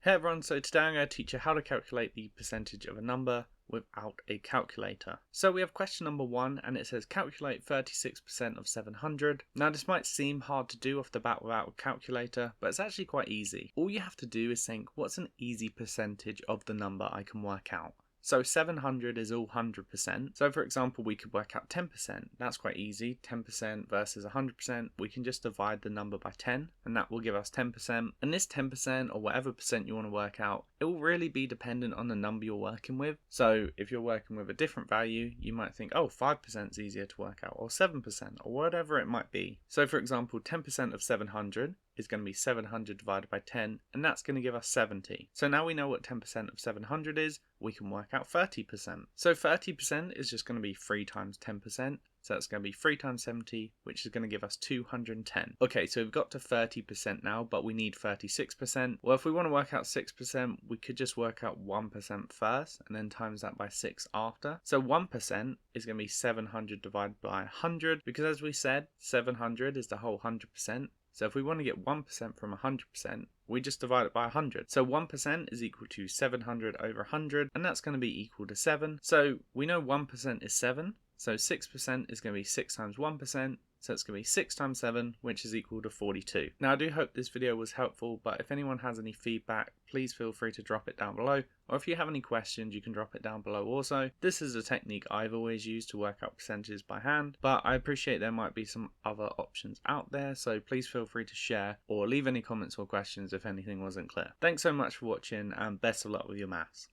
Hey everyone, so today I'm going to teach you how to calculate the percentage of a number without a calculator. So we have question number 1 and it says calculate 36% of 700. Now this might seem hard to do off the bat without a calculator, but it's actually quite easy. All you have to do is think, what's an easy percentage of the number I can work out? So 700 is all 100%. So for example, we could work out 10%. That's quite easy. 10% versus 100%. We can just divide the number by 10 and that will give us 10%. And this 10% or whatever percent you want to work out, it will really be dependent on the number you're working with. So if you're working with a different value, you might think, oh, 5% is easier to work out, or 7%, or whatever it might be. So for example, 10% of 700 is going to be 700 divided by 10, and that's going to give us 70. So now we know what 10% of 700 is, we can work out 30%. So 30% is just going to be 3 times 10%. So that's going to be 3 times 70, which is going to give us 210. Okay, so we've got to 30% now, but we need 36%. Well, if we want to work out 6%, we could just work out 1% first, and then times that by 6 after. So 1% is going to be 700 divided by 100, because as we said, 700 is the whole 100%. So if we want to get 1% from 100%, we just divide it by 100. So 1% is equal to 700 over 100, and that's going to be equal to 7. So we know 1% is 7. So 6% is going to be 6 times 1%, so it's going to be 6 times 7, which is equal to 42. Now I do hope this video was helpful, but if anyone has any feedback, please feel free to drop it down below, or if you have any questions, you can drop it down below also. This is a technique I've always used to work out percentages by hand, but I appreciate there might be some other options out there, so please feel free to share or leave any comments or questions if anything wasn't clear. Thanks so much for watching, and best of luck with your maths.